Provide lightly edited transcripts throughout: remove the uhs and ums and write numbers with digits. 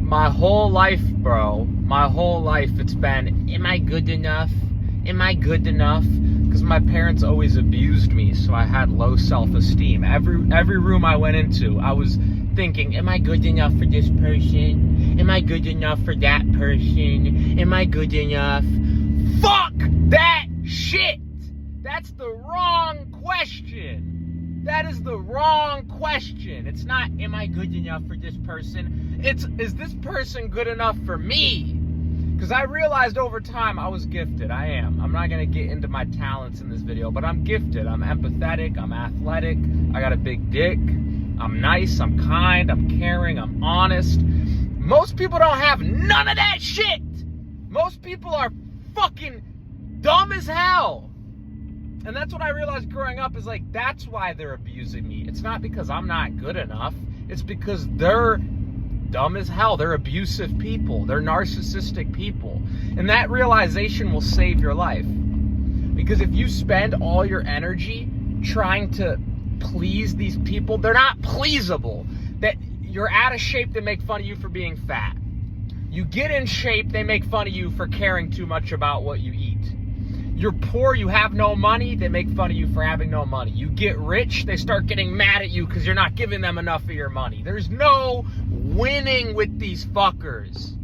My whole life, bro, my whole life it's been, am I good enough? Am I good enough? Because my parents always abused me, so I had low self-esteem. Every room I went into, I was thinking, am I good enough for this person? Am I good enough for that person? Am I good enough? Fuck that shit! That's the wrong question. That is the wrong question. It's not, am I good enough for this person? It's, is this person good enough for me? Because I realized over time I was gifted. I am. I'm not going to get into my talents in this video, but I'm gifted. I'm empathetic. I'm athletic. I got a big dick. I'm nice. I'm kind. I'm caring. I'm honest. Most people don't have none of that shit. Most people are fucking dumb as hell. And that's what I realized growing up is like, that's why they're abusing me. It's not because I'm not good enough. It's because they're dumb as hell. They're abusive people. They're narcissistic people. And that realization will save your life. Because if you spend all your energy trying to please these people, they're not pleasable. That you're out of shape, they make fun of you for being fat. You get in shape, they make fun of you for caring too much about what you eat. You're poor, you have no money, they make fun of you for having no money. You get rich, they start getting mad at you because you're not giving them enough of your money. There's no winning with these fuckers.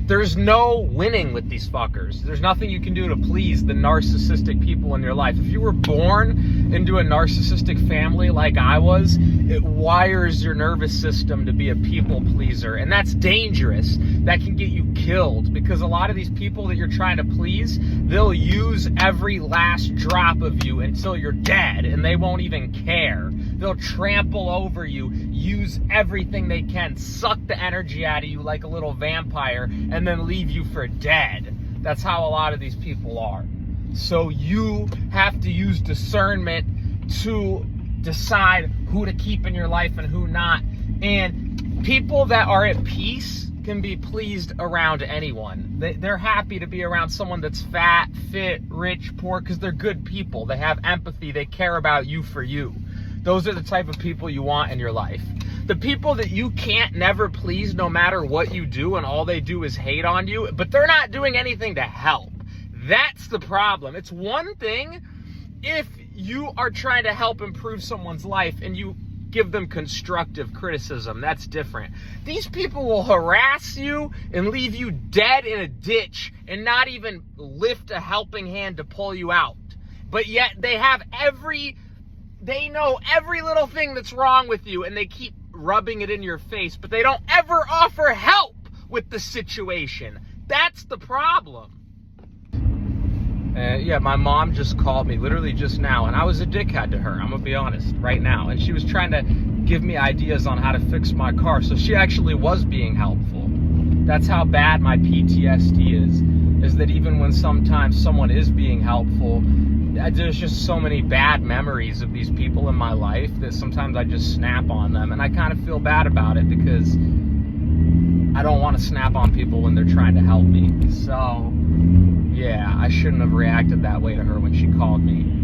There's no winning with these fuckers. There's nothing you can do to please the narcissistic people in your life. If you were born into a narcissistic family like I was, it wires your nervous system to be a people pleaser. And that's dangerous. That can get you killed because a lot of these people that you're trying to please, they'll use every last drop of you until you're dead and they won't even care. They'll trample over you, use everything they can, suck the energy out of you like a little vampire, and then leave you for dead. That's how a lot of these people are. So you have to use discernment to decide who to keep in your life and who not. And people that are at peace can be pleased around anyone. They're happy to be around someone that's fat, fit, rich, poor, because they're good people. They have empathy. They care about you for you. Those are the type of people you want in your life. The people that you can't never please no matter what you do and all they do is hate on you, but they're not doing anything to help. That's the problem. It's one thing if you are trying to help improve someone's life and you give them constructive criticism. That's different. These people will harass you and leave you dead in a ditch and not even lift a helping hand to pull you out. But yet they know every little thing that's wrong with you and they keep rubbing it in your face, but they don't ever offer help with the situation. That's the problem. Yeah, my mom just called me literally just now, and I was a dickhead to her, I'm gonna be honest, right now. And she was trying to give me ideas on how to fix my car, so she actually was being helpful. That's how bad my PTSD is that even when sometimes someone is being helpful, there's just so many bad memories of these people in my life that sometimes I just snap on them, and I kind of feel bad about it because I don't want to snap on people when they're trying to help me. So yeah, I shouldn't have reacted that way to her when she called me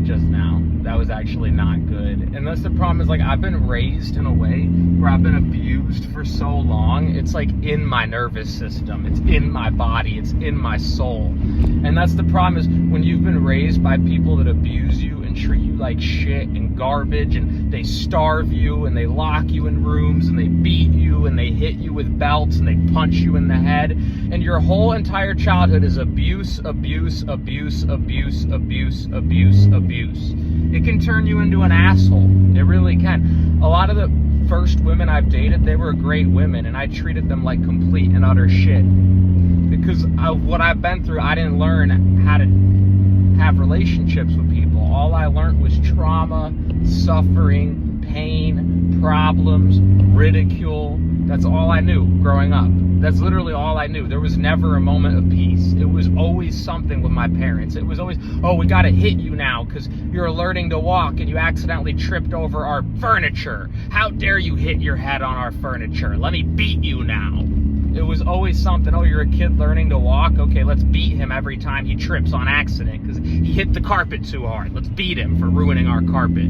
just now. That was actually not good. And that's the problem is, like, I've been raised in a way where I've been abused for so long. It's like in my nervous system, it's in my body, it's in my soul. And that's the problem is when you've been raised by people that abuse you and treat you like shit and garbage, and they starve you and they lock you in rooms and they beat you and they hit you with belts and they punch you in the head, and your whole entire childhood is abuse, abuse, abuse, abuse, abuse, abuse, abuse. It can turn you into an asshole. It really can. A lot of the first women I've dated, they were great women, and I treated them like complete and utter shit. Because of what I've been through, I didn't learn how to have relationships with people. All I learned was trauma, suffering, pain, problems, ridicule. That's all I knew growing up. That's literally all I knew. There was never a moment of peace. It was always something with my parents. It was always, oh, we gotta hit you now because you're learning to walk and you accidentally tripped over our furniture. How dare you hit your head on our furniture? Let me beat you now. It was always something, oh, you're a kid learning to walk? Okay, let's beat him every time he trips on accident because he hit the carpet too hard. Let's beat him for ruining our carpet.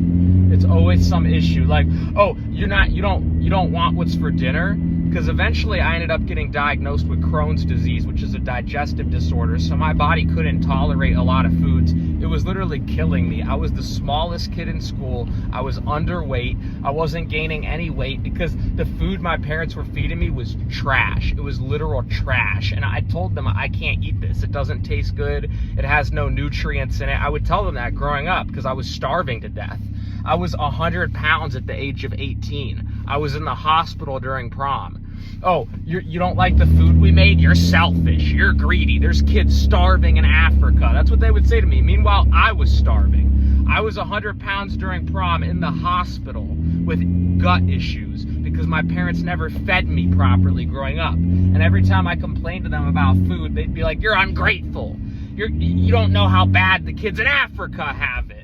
It's always some issue. Like, oh, you don't want what's for dinner? because eventually I ended up getting diagnosed with Crohn's disease, which is a digestive disorder, so my body couldn't tolerate a lot of foods. It was literally killing me. I was the smallest kid in school. I was underweight. I wasn't gaining any weight because the food my parents were feeding me was trash. It was literal trash. And I told them, I can't eat this. It doesn't taste good. It has no nutrients in it. I would tell them that growing up because I was starving to death. I was 100 pounds at the age of 18. I was in the hospital during prom. Oh, you don't like the food we made? You're selfish. You're greedy. There's kids starving in Africa. That's what they would say to me. Meanwhile, I was starving. I was 100 pounds during prom in the hospital with gut issues because my parents never fed me properly growing up. And every time I complained to them about food, they'd be like, you're ungrateful. You don't know how bad the kids in Africa have it.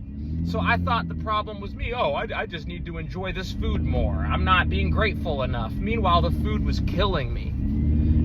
So I thought the problem was me. Oh, I just need to enjoy this food more. I'm not being grateful enough. Meanwhile, the food was killing me.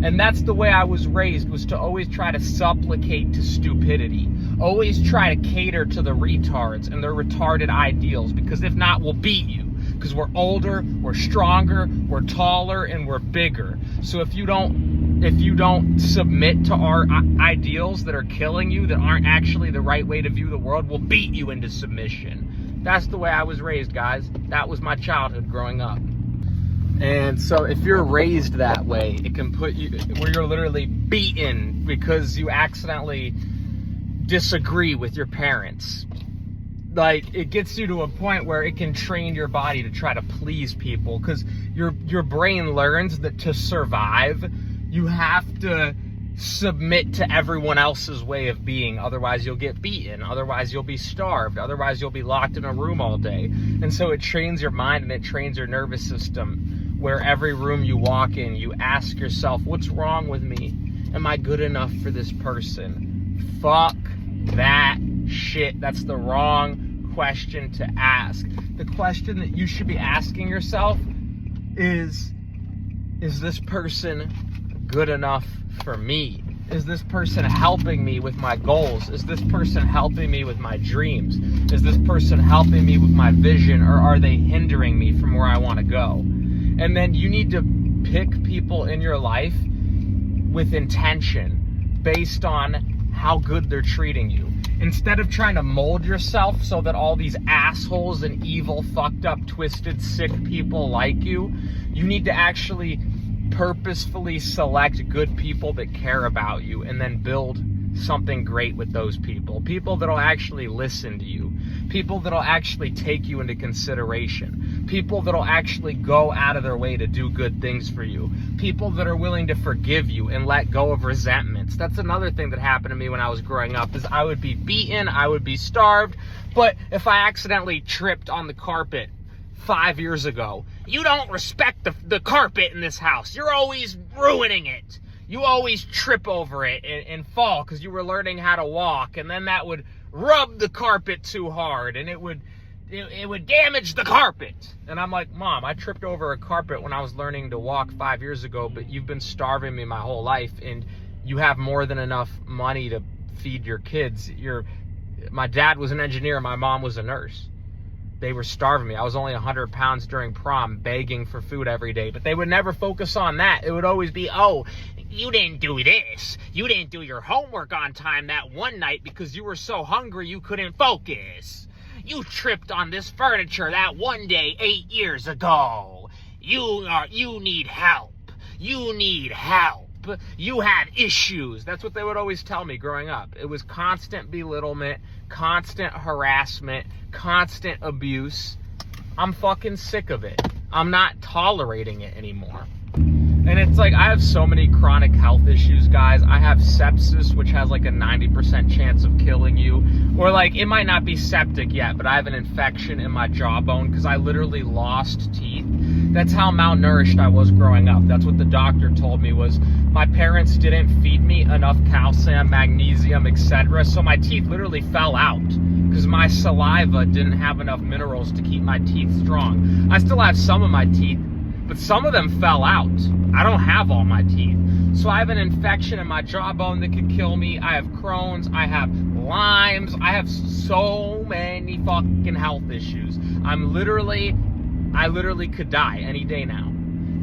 And that's the way I was raised, was to always try to supplicate to stupidity. Always try to cater to the retards and their retarded ideals, because if not, we'll beat you. Because we're older, we're stronger, we're taller, and we're bigger. So if you don't submit to our ideals that are killing you, that aren't actually the right way to view the world, we'll beat you into submission. That's the way I was raised, guys. That was my childhood growing up. And so if you're raised that way, it can put you where you're literally beaten because you accidentally disagree with your parents. Like, it gets you to a point where it can train your body to try to please people, because your brain learns that to survive, you have to submit to everyone else's way of being. Otherwise, you'll get beaten. Otherwise, you'll be starved. Otherwise, you'll be locked in a room all day. And so it trains your mind and it trains your nervous system, where every room you walk in, you ask yourself, what's wrong with me? Am I good enough for this person? Fuck that shit. That's the wrong question to ask. The question that you should be asking yourself is this person good enough for me? Is this person helping me with my goals? Is this person helping me with my dreams? Is this person helping me with my vision, or are they hindering me from where I want to go? And then you need to pick people in your life with intention, based on how good they're treating you. Instead of trying to mold yourself so that all these assholes and evil, fucked up, twisted, sick people like you, you need to actually purposefully select good people that care about you, and then build something great with those people. People that'll actually listen to you. People that'll actually take you into consideration. People that'll actually go out of their way to do good things for you. People that are willing to forgive you and let go of resentments. That's another thing that happened to me when I was growing up, is I would be beaten, I would be starved, but if I accidentally tripped on the carpet 5 years ago, you don't respect the carpet in this house. You're always ruining it. You always trip over it and fall because you were learning how to walk, and then that would rub the carpet too hard, and it would damage the carpet. And I'm like, Mom, I tripped over a carpet when I was learning to walk 5 years ago, but you've been starving me my whole life, and you have more than enough money to feed your kids. My dad was an engineer, my mom was a nurse. They were starving me. I was only 100 pounds during prom, begging for food every day. But they would never focus on that. It would always be, oh, you didn't do this. You didn't do your homework on time that one night because you were so hungry you couldn't focus. You tripped on this furniture that one day 8 years ago. You need help. You need help. You have issues. That's what they would always tell me growing up. It was constant belittlement, constant harassment, constant abuse. I'm fucking sick of it. I'm not tolerating it anymore. And it's like, I have so many chronic health issues, guys. I have sepsis, which has like a 90% chance of killing you. Or like, it might not be septic yet, but I have an infection in my jawbone because I literally lost teeth. That's how malnourished I was growing up. That's what the doctor told me, was my parents didn't feed me enough calcium, magnesium, etc. So my teeth literally fell out because my saliva didn't have enough minerals to keep my teeth strong. I still have some of my teeth, but some of them fell out. I don't have all my teeth. So I have an infection in my jawbone that could kill me. I have Crohn's, I have Lyme's, I have so many fucking health issues. I literally could die any day now.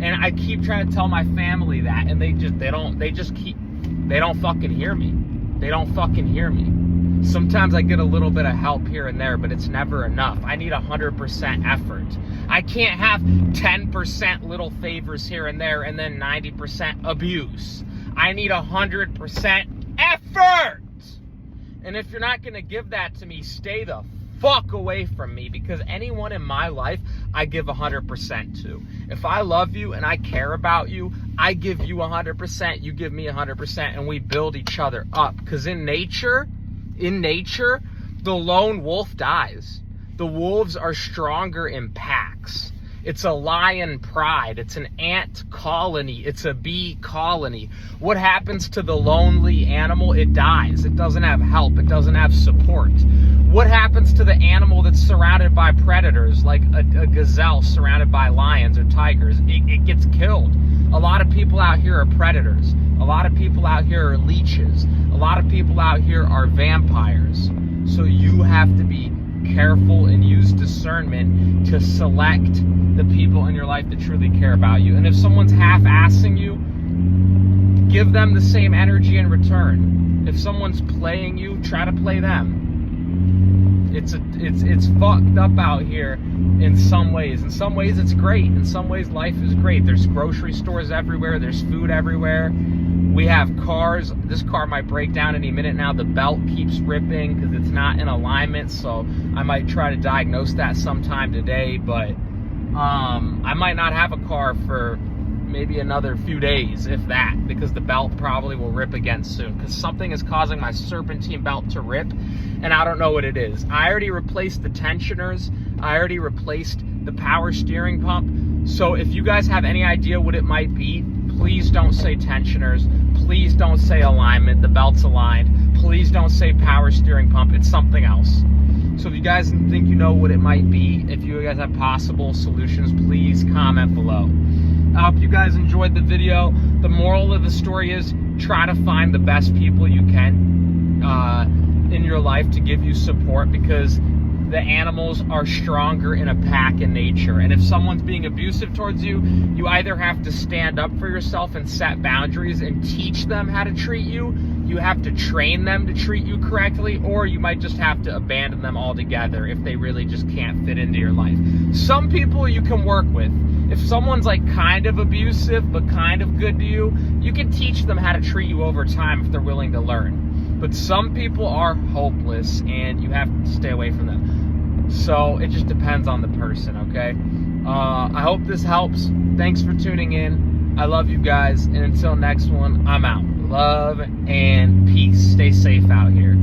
And I keep trying to tell my family that, and they don't fucking hear me. They don't fucking hear me. Sometimes I get a little bit of help here and there, but it's never enough. I need 100% effort. I can't have 10% little favors here and there and then 90% abuse. I need 100% effort. And if you're not going to give that to me, stay the fuck away from me, because anyone in my life I give 100% to. If I love you and I care about you, I give you 100%, you give me 100%, and we build each other up. Because in nature, the lone wolf dies. The wolves are stronger in packs. It's a lion pride. It's an ant colony. It's a bee colony. What happens to the lonely animal? It dies. It doesn't have help. It doesn't have support. What happens to the animal that's surrounded by predators, like a gazelle surrounded by lions or tigers? It gets killed. A lot of people out here are predators. A lot of people out here are leeches. A lot of people out here are vampires. So you have to be careful and use discernment to select the people in your life that truly care about you. And if someone's half-assing you, give them the same energy in return. If someone's playing you, try to play them. It's fucked up out here in some ways. In some ways it's great. In some ways life is great. There's grocery stores everywhere. There's food everywhere. We have cars. This car might break down any minute now. The belt keeps ripping because it's not in alignment, so I might try to diagnose that sometime today, but I might not have a car for maybe another few days, if that, because the belt probably will rip again soon, because something is causing my serpentine belt to rip, and I don't know what it is. I already replaced the tensioners. I already replaced the power steering pump. So if you guys have any idea what it might be, please don't say tensioners. Please don't say alignment. The belt's aligned. Please don't say power steering pump. It's something else. So if you guys think you know what it might be, if you guys have possible solutions, please comment below. I hope you guys enjoyed the video. The moral of the story is try to find the best people you can in your life to give you support, because the animals are stronger in a pack in nature. And if someone's being abusive towards you, you either have to stand up for yourself and set boundaries and teach them how to treat you. You have to train them to treat you correctly, or you might just have to abandon them altogether if they really just can't fit into your life. Some people you can work with. If someone's like kind of abusive but kind of good to you, you can teach them how to treat you over time if they're willing to learn. But some people are hopeless and you have to stay away from them. So it just depends on the person, okay? I hope this helps. Thanks for tuning in. I love you guys, and until next one, I'm out. Love and peace. Stay safe out here.